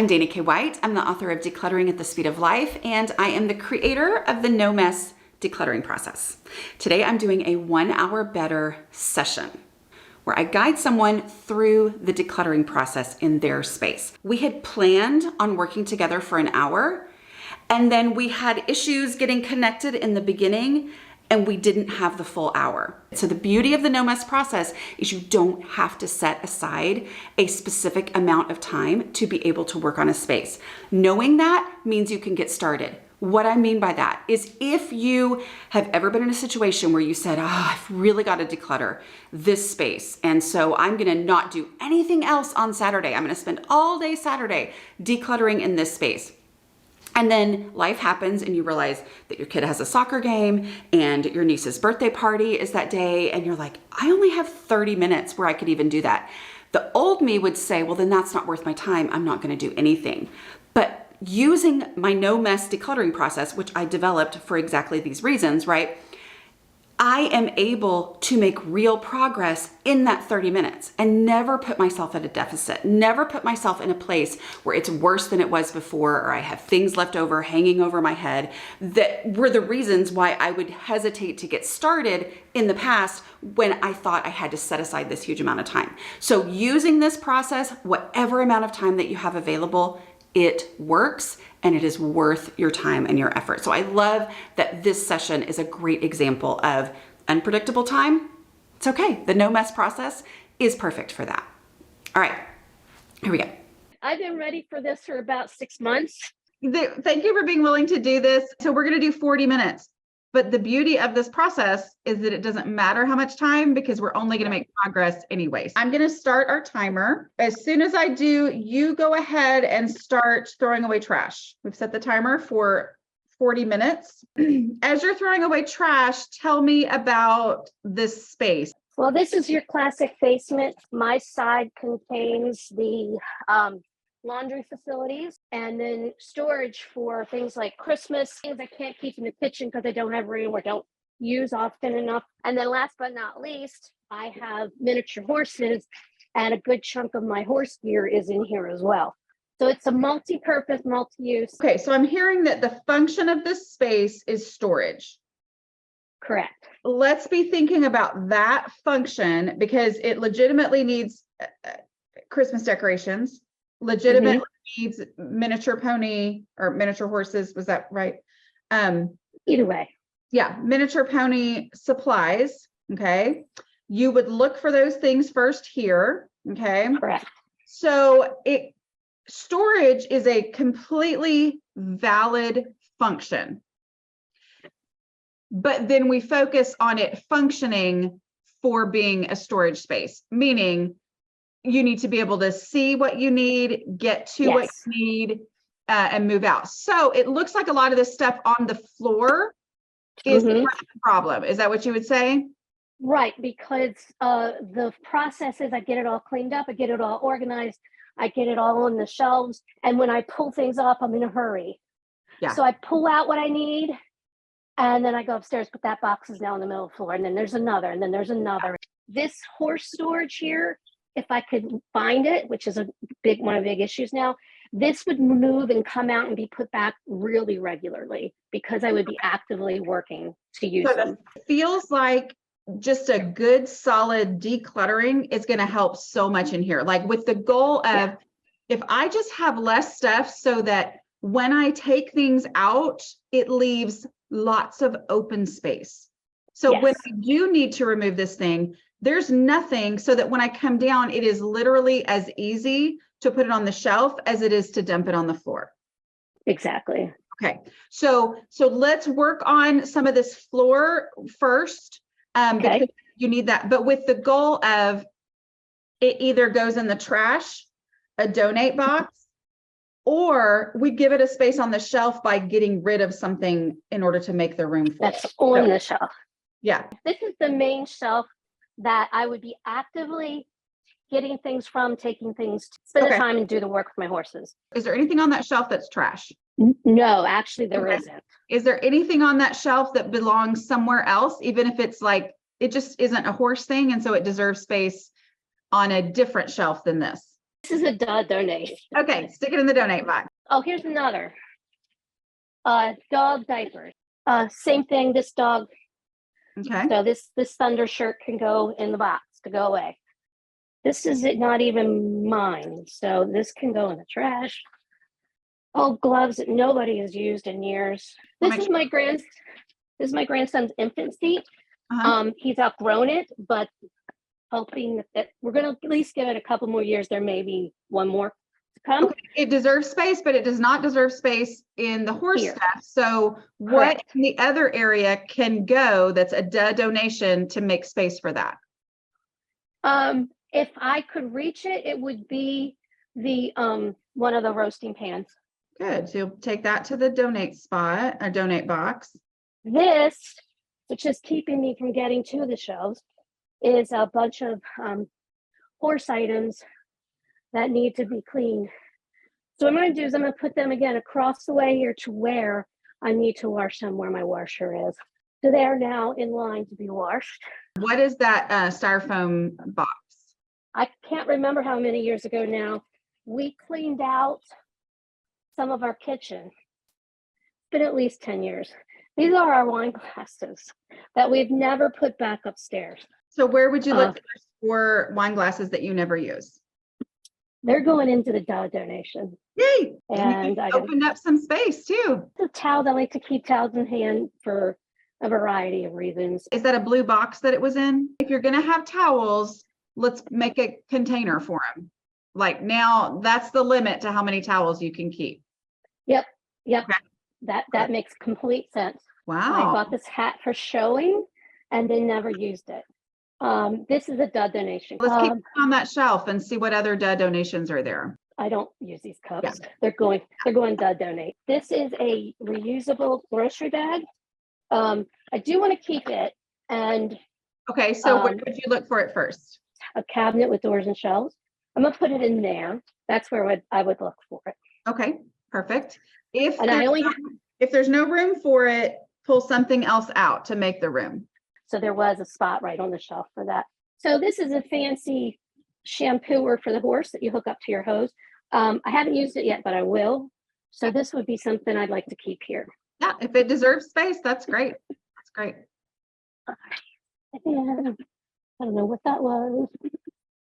I'm Dana K. White. I'm the author of Decluttering at the Speed of Life, and I am the creator of the No Mess Decluttering process. Today, I'm doing a 1 hour better session where I guide someone through the decluttering process in their space. We had planned on working together for an hour, and then we had issues getting connected in the beginning, and we didn't have the full hour. So the beauty of the no mess process is you don't have to set aside a specific amount of time to be able to work on a space. Knowing that means you can get started. What I mean by that is if you have ever been in a situation where you said, I've really got to declutter this space, and so I'm gonna not do anything else on Saturday. I'm gonna spend all day Saturday decluttering in this space. And then life happens and you realize that your kid has a soccer game and your niece's birthday party is that day. And you're like, I only have 30 minutes where I could even do that. The old me would say, well, then that's not worth my time. I'm not going to do anything. But using my no mess decluttering process, which I developed for exactly these reasons, right? I am able to make real progress in that 30 minutes and never put myself at a deficit, never put myself in a place where it's worse than it was before, or I have things left over hanging over my head that were the reasons why I would hesitate to get started in the past when I thought I had to set aside this huge amount of time. So using this process, whatever amount of time that you have available, it works and it is worth your time and your effort. So I love that this session is a great example of unpredictable time. It's okay. The no mess process is perfect for that. All right, here we go. I've been ready for this for about 6 months. Thank you for being willing to do this. So we're going to do 40 minutes. But the beauty of this process is that it doesn't matter how much time because we're only going to make progress anyways. I'm going to start our timer. As soon as I do, you go ahead and start throwing away trash. We've set the timer for 40 minutes. As you're throwing away trash, tell me about this space. Well, this is your classic basement. My side contains the laundry facilities and then storage for things like Christmas, things I can't keep in the kitchen because I don't have room or don't use often enough. And then last but not least, I have miniature horses, and a good chunk of my horse gear is in here as well. So it's a multi-purpose, multi-use. Okay, so I'm hearing that the function of this space is storage. Correct. Let's be thinking about that function because it legitimately needs Christmas decorations. Legitimately needs miniature pony or miniature horses. Was that right? Either way. Yeah, miniature pony supplies. Okay. You would look for those things first here. Okay. Correct. So storage is a completely valid function. But then we focus on it functioning for being a storage space, meaning you need to be able to see what you need, get to what you need, and move out. So it looks like a lot of this stuff on the floor is part of the problem. Is that what you would say? Right, because the process is I get it all cleaned up, I get it all organized, I get it all on the shelves, and when I pull things up, I'm in a hurry. Yeah. So I pull out what I need, and then I go upstairs, but that box is now on the middle of the floor, and then there's another, and then there's another. This horse storage here, if I could find it, which is one of the big issues now, this would move and come out and be put back really regularly because I would be actively working to use them. It feels like just a good solid decluttering is going to help so much in here. Like with the goal of, if I just have less stuff so that when I take things out, it leaves lots of open space. So when I do need to remove this thing, there's nothing so that when I come down, it is literally as easy to put it on the shelf as it is to dump it on the floor. Exactly. Okay. So let's work on some of this floor first, because you need that, but with the goal of it either goes in the trash, a donate box, or we give it a space on the shelf by getting rid of something in order to make the room full. That's on the shelf. Yeah. This is the main shelf that I would be actively getting things from, taking things, spend the time and do the work with my horses. Is there anything on that shelf that's trash? No, actually there isn't. Is there anything on that shelf that belongs somewhere else, even if it's like, it just isn't a horse thing and so it deserves space on a different shelf than this? This is a donate. Okay, stick it in the donate box. Oh, here's another. Dog diapers. Same thing, this dog. Okay. So this thunder shirt can go in the box to go away. This is not even mine, so this can go in the trash. Oh, gloves that nobody has used in years. This is my grandson's infant seat. He's outgrown it, but hoping that we're going to at least give it a couple more years. There may be one more to come. Okay. It deserves space, but it does not deserve space in the horse stuff. So what in the other area can go that's a donation to make space for that? If I could reach it, it would be the one of the roasting pans. Good. So you'll take that to the donate spot, a donate box. This, which is keeping me from getting to the shelves, is a bunch of horse items that need to be cleaned. So what I'm going to do is I'm going to put them again across the way here to where I need to wash them, where my washer is. So they are now in line to be washed. What is that styrofoam box? I can't remember how many years ago now. We cleaned out some of our kitchen. It's been at least 10 years. These are our wine glasses that we've never put back upstairs. So where would you look for wine glasses that you never use? They're going into the donation. Yay! And I opened up some space too. The towels, I like to keep towels in hand for a variety of reasons. Is that a blue box that it was in? If you're going to have towels, let's make a container for them. Like now, that's the limit to how many towels you can keep. Yep. Okay. That makes complete sense. Wow. I bought this hat for showing and then never used it. This is a donation. Let's keep it on that shelf and see what other donations are there. I don't use these cups. Yeah. They're going to donate. This is a reusable grocery bag. I do want to keep it. And okay, so where would you look for it first? A cabinet with doors and shelves. I'm gonna put it in there. That's where I would look for it. Okay, perfect. If there's no room for it, pull something else out to make the room. So there was a spot right on the shelf for that. So this is a fancy shampooer for the horse that you hook up to your hose. I haven't used it yet, but I will. So this would be something I'd like to keep here. Yeah, if it deserves space, that's great. That's great. And I don't know what that was.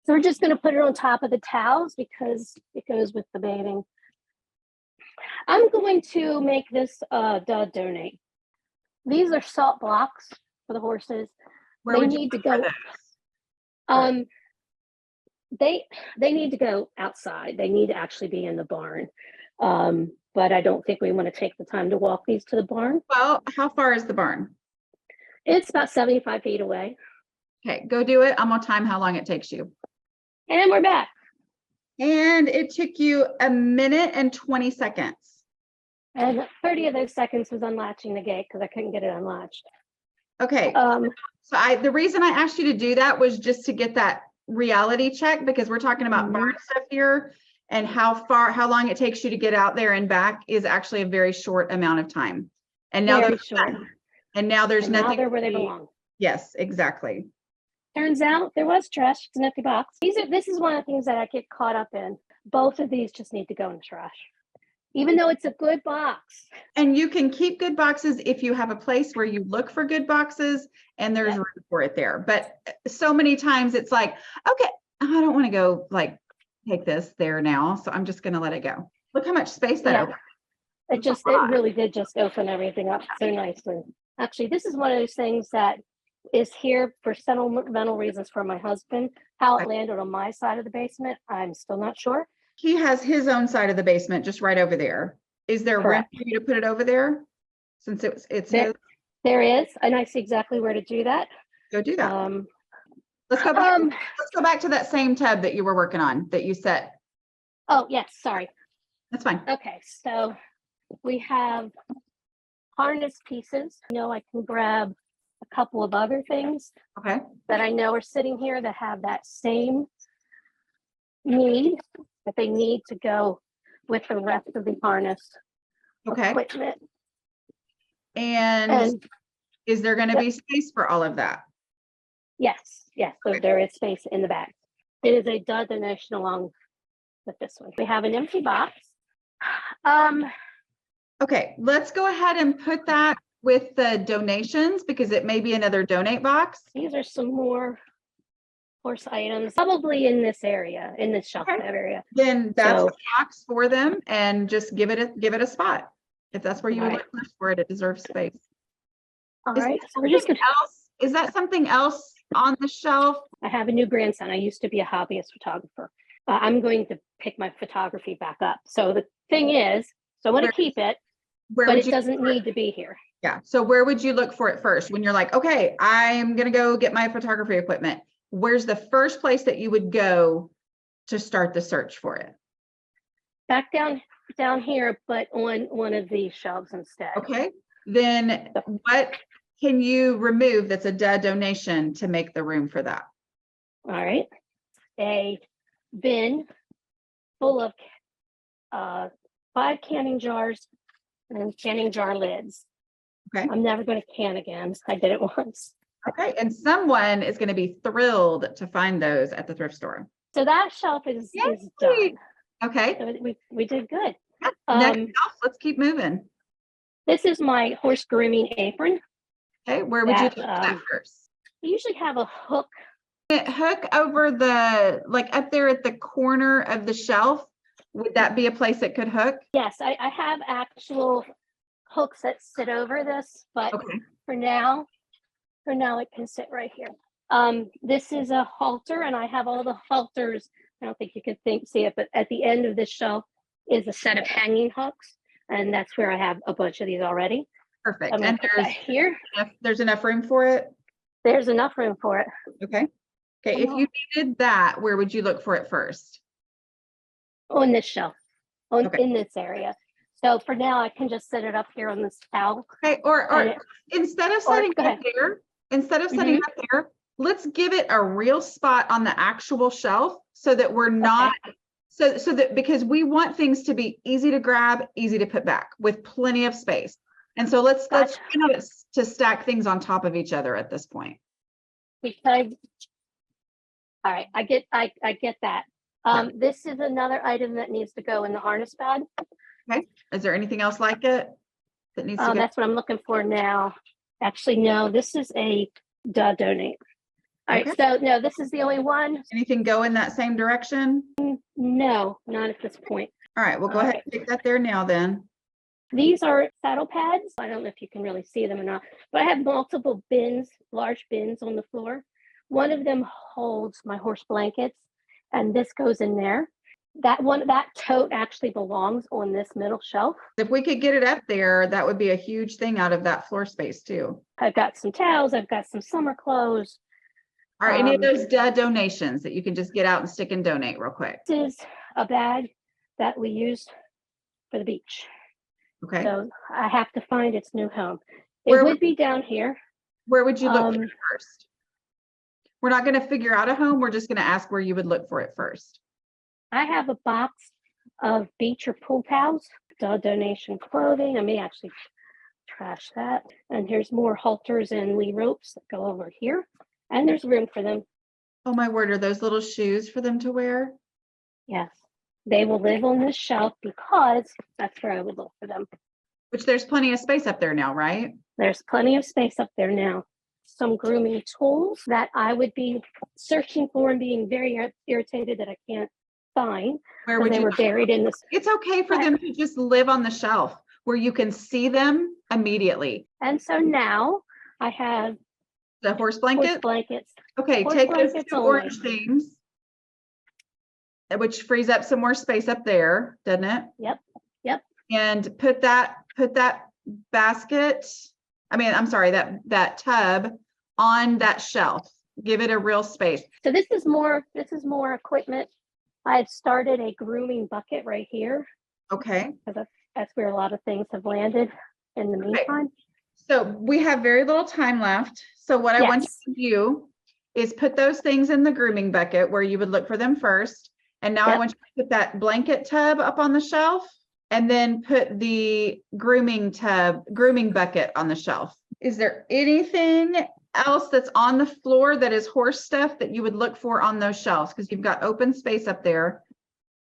So we're just going to put it on top of the towels because it goes with the bathing. I'm going to make this donate. These are salt blocks for the horses. Where would you go? They need to go outside. They need to actually be in the barn. But I don't think we want to take the time to walk these to the barn. Well, how far is the barn? It's about 75 feet away. Okay, go do it. I'm gonna time how long it takes you. And we're back. And it took you 1 minute and 20 seconds. And 30 of those seconds was unlatching the gate because I couldn't get it unlatched. Okay. So the reason I asked you to do that was just to get that reality check, because we're talking about barn stuff here, and how long it takes you to get out there and back is actually a very short amount of time. And now there's nothing. Now they're where they belong. Yes, exactly. Turns out there was trash. It's an empty box. This is one of the things that I get caught up in. Both of these just need to go in the trash, even though it's a good box. And you can keep good boxes if you have a place where you look for good boxes and there's room for it there. But so many times it's like, okay, I don't want to go like take this there now, so I'm just going to let it go. Look how much space that opened. It really did just open everything up so nicely. Actually, this is one of those things that is here for sentimental reasons for my husband. How it landed on my side of the basement, I'm still not sure. He has his own side of the basement just right over there. Is there room for you to put it over there? Since it's his? There is, and I see exactly where to do that. Go do that. Let's go back. Let's go back to that same tub that you were working on that you set. Oh, yes, sorry. That's fine. Okay, so we have harness pieces. I can grab a couple of other things that I know are sitting here that have that same need, but they need to go with the rest of the harness equipment. And is there going to be space for all of that? Yes. So there is space in the back. It is a donation along with this one. We have an empty box. Okay, let's go ahead and put that with the donations because it may be another donate box. These are some more horse items, probably in this area, in this shelf area. Then that's a box for them, and just give it a spot. If that's where you would look first for it, it deserves space. All right, so we're just gonna. Is that something else on the shelf? I have a new grandson. I used to be a hobbyist photographer. I'm going to pick my photography back up. So the thing is, so I want to keep it, but it doesn't need to be here. Yeah. So where would you look for it first? When you're like, okay, I'm going to go get my photography equipment. Where's the first place that you would go to start the search for it? Back down here, but on one of these shelves instead. Okay. Then what can you remove that's a donation to make the room for that? All right. A bin full of 5 canning jars and canning jar lids. Okay. I'm never going to can again. I did it once. Okay. And someone is going to be thrilled to find those at the thrift store. So that shelf is done. Okay. So we did good. Next shelf, let's keep moving. This is my horse grooming apron. Okay. Where would you do that first? I usually have a hook. Hook over the, like up there at the corner of the shelf. Would that be a place it could hook? Yes, I have actual hooks that sit over this, but for now it can sit right here. This is a halter, and I have all the halters. I don't think you can see it, but at the end of this shelf is a set of hanging hooks, and that's where I have a bunch of these already. Perfect. And there's enough room for it? There's enough room for it. Okay. Okay. If you needed that, where would you look for it first? On this shelf, in this area. So for now, I can just set it up here on this towel. Okay. Or instead of setting it up there, let's give it a real spot on the actual shelf so that we're not, so that, because we want things to be easy to grab, easy to put back with plenty of space. And so let's try not to stack things on top of each other at this point. Because, all right, I get that. This is another item that needs to go in the harness bag. Okay. Is there anything else like it that needs to go? That's what I'm looking for now. Actually, no, this is a donate. All right, so no, this is the only one. Anything go in that same direction? No, not at this point. All right, we'll go ahead and take that there now then. These are saddle pads. I don't know if you can really see them or not, but I have multiple bins, large bins on the floor. One of them holds my horse blankets, and this goes in there. That tote actually belongs on this middle shelf. If we could get it up there, that would be a huge thing out of that floor space too. I've got some towels. I've got some summer clothes. Are any of those donations that you can just get out and stick and donate real quick? This is a bag that we used for the beach. Okay. So I have to find its new home. It would be down here. Where would you look for it first? We're not going to figure out a home. We're just going to ask where you would look for it first. I have a box of beach or pool towels, donation clothing. I may actually trash that. And here's more halters and lee ropes that go over here. And there's room for them. Oh my word, are those little shoes for them to wear? Yes. They will live on this shelf because that's where I would look for them. Which there's plenty of space up there now, right? There's plenty of space up there now. Some grooming tools that I would be searching for and being very irritated that I can't find. Where would they were buried in this? It's okay for them to just live on the shelf where you can see them immediately. And so now I have the horse blankets. Okay, take those two orange things, which frees up some more space up there, doesn't it? Yep. And put that basket. I'm sorry, that tub on that shelf. Give it a real space. So this is more equipment. I've started a grooming bucket right here. Okay. Because that's where a lot of things have landed in the meantime. So we have very little time left. So what I want you to do is put those things in the grooming bucket where you would look for them first. And now I want you to put that blanket tub up on the shelf and then put the grooming bucket on the shelf. Is there anything else that's on the floor that is horse stuff that you would look for on those shelves? Because you've got open space up there.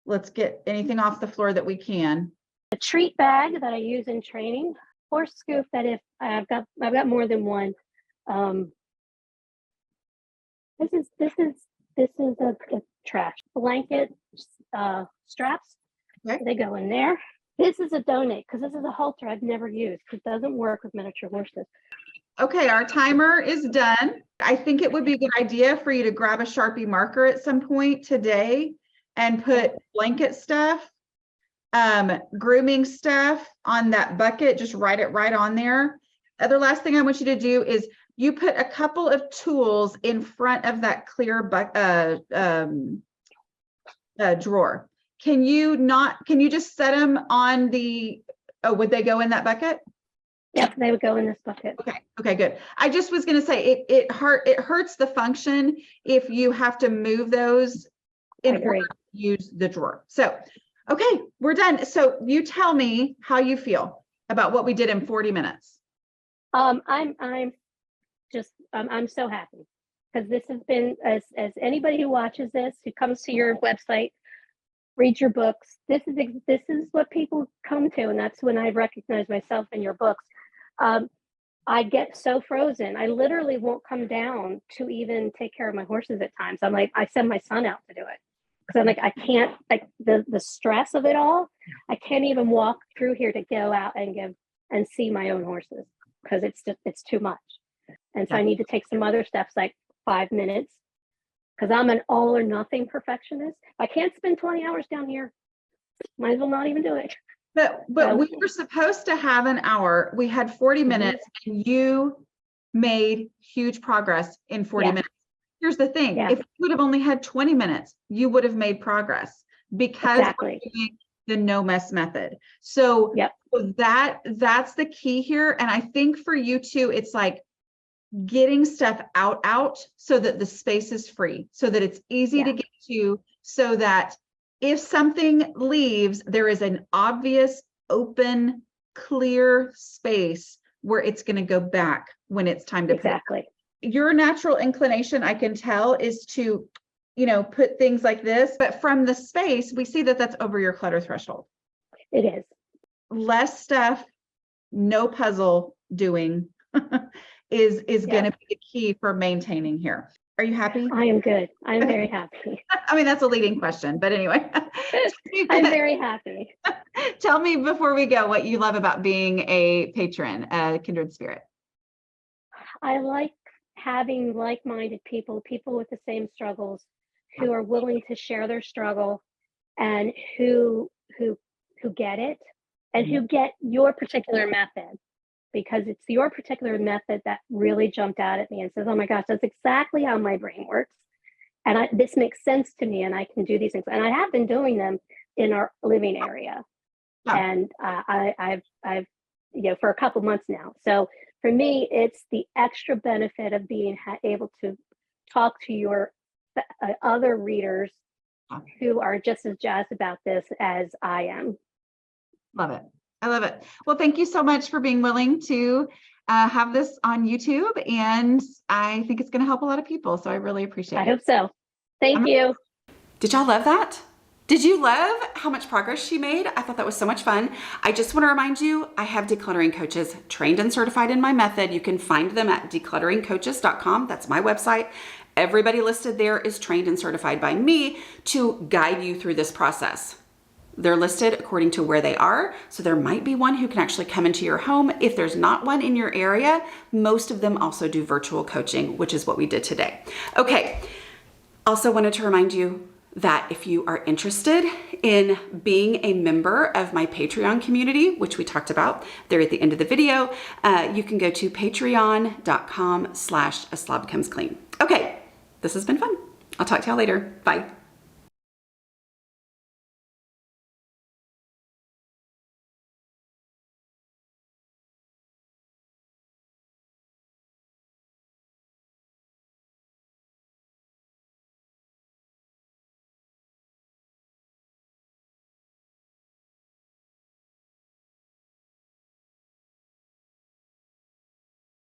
let's get anything off the floor that we can. A treat bag that I use in training, horse scoop that if I've got more than one. This is a trash blanket straps. Okay. They go in there. This is a donate because this is a halter I've never used because it doesn't work with miniature horses. Okay, our timer is done. I think it would be a good idea for you to grab a Sharpie marker at some point today and put blanket stuff, grooming stuff on that bucket. Just write it right on there. Other last thing I want you to do is you put a couple of tools in front of that clear drawer. Can you just set them on the, would they go in that bucket? Yep, they would go in this bucket. Okay, good. I just was going to say it hurts the function if you have to move those in order to use the drawer. So, okay, we're done. So you tell me how you feel about what we did in 40 minutes. I'm so happy because this has been, as anybody who watches this, who comes to your website, reads your books, this is what people come to, and that's when I recognize myself in your books. I get so frozen. I literally won't come down to even take care of my horses at times. I'm like, I send my son out to do it because I'm like, I can't, like the stress of it all. I can't even walk through here to go out and see my own horses because it's too much. And so I need to take some other steps, like 5 minutes, because I'm an all or nothing perfectionist. I can't spend 20 hours down here. Might as well not even do it. But we were supposed to have an hour. We had 40 minutes and you made huge progress in 40 minutes. Here's the thing. If you would have only had 20 minutes, you would have made progress because we're doing the no mess method. So, so that's the key here. And I think for you too, it's like getting stuff out so that the space is free, so that it's easy to get to, so that if something leaves, there is an obvious, open, clear space where it's going to go back when it's time to put it. Your natural inclination, I can tell, is to, put things like this, but from the space, we see that that's over your clutter threshold. It is. Less stuff, no puzzle doing is going to be the key for maintaining here. Are you happy? I am good. I'm very happy. I mean, that's a leading question, but anyway. I'm very happy. Tell me before we go what you love about being a patron, a kindred spirit. I like having like-minded people with the same struggles, who are willing to share their struggle and who get it and who get your particular method. Because it's your particular method that really jumped out at me and says, oh my gosh, that's exactly how my brain works. And this makes sense to me and I can do these things. And I have been doing them in our living area. And I've for a couple months now. So for me, it's the extra benefit of being able to talk to your other readers who are just as jazzed about this as I am. Love it. I love it. Well, thank you so much for being willing to have this on YouTube. And I think it's going to help a lot of people. So I really appreciate it. I hope so. Thank you. Did y'all love that? Did you love how much progress she made? I thought that was so much fun. I just want to remind you, I have decluttering coaches trained and certified in my method. You can find them at declutteringcoaches.com. That's my website. Everybody listed there is trained and certified by me to guide you through this process. They're listed according to where they are. So there might be one who can actually come into your home. If there's not one in your area, most of them also do virtual coaching, which is what we did today. Okay. Also wanted to remind you that if you are interested in being a member of my Patreon community, which we talked about there at the end of the video, you can go to patreon.com/asslobecomesclean. Okay. This has been fun. I'll talk to y'all later. Bye.